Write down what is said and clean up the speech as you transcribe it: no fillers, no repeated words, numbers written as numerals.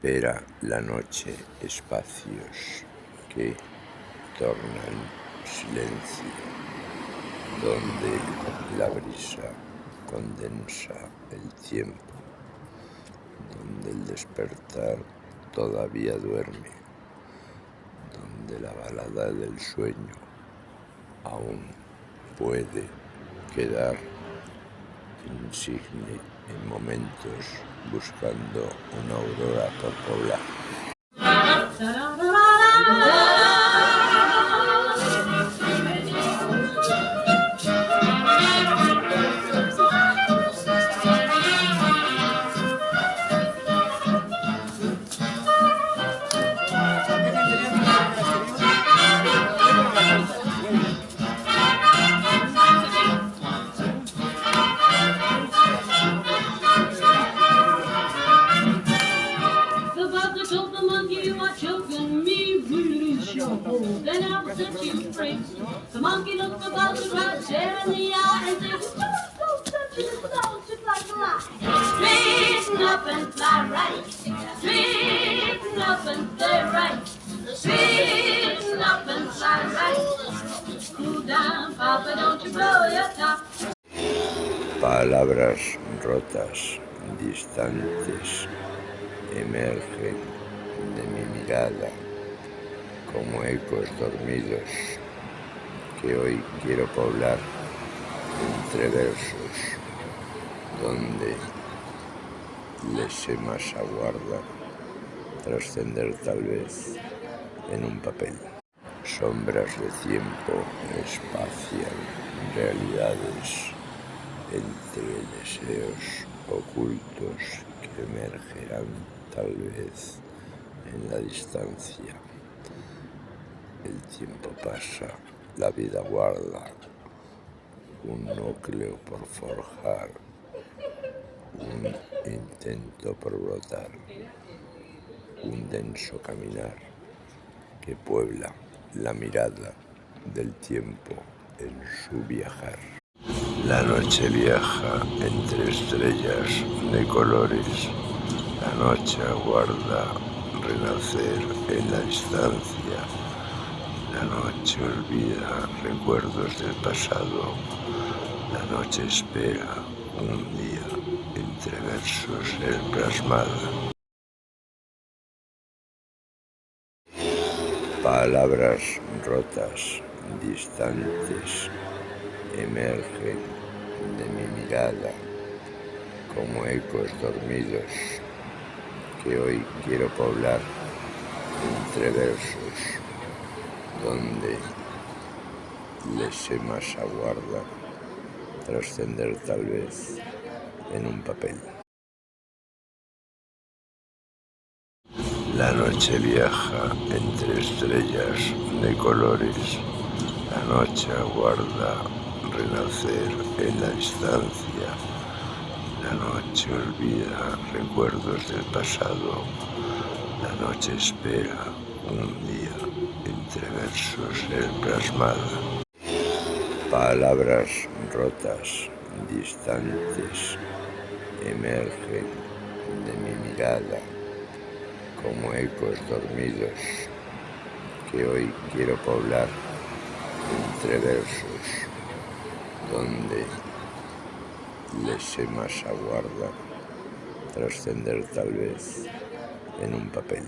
espera la noche espacios que tornan silencio, donde la brisa condensa el tiempo, donde el despertar todavía duerme, donde la balada del sueño aún puede quedar insigne en momentos, buscando una aurora por poblar. Then I will set you free. The monkey looked the buzzer right there in the eye and said, don't touch your soul just like a lie. Straighten up and fly right. Straighten up and stay right. Straighten up and fly right. Cool down, Papa, don't you blow your top. Palabras rotas, distantes, emergen de mi mirada como ecos dormidos que hoy quiero poblar entre versos donde lesemas aguardan trascender tal vez en un papel. Sombras de tiempo espacian realidades entre deseos ocultos que emergerán tal vez en la distancia. El tiempo pasa, la vida guarda un núcleo por forjar, un intento por brotar, un denso caminar que puebla la mirada del tiempo en su viajar. La noche viaja entre estrellas de colores, la noche aguarda renacer en la distancia. La noche olvida recuerdos del pasado, la noche espera un día entre versos ser plasmada. Palabras rotas, distantes, emergen de mi mirada como ecos dormidos que hoy quiero poblar entre versos donde lesemas aguardan trascender tal vez en un papel. La noche viaja entre estrellas de colores, la noche aguarda renacer en la distancia, la noche olvida recuerdos del pasado, la noche espera un día entre versos ser plasmada. Palabras rotas, distantes, emergen de mi mirada como ecos dormidos que hoy quiero poblar entre versos donde lesemas aguardan trascender tal vez en un papel.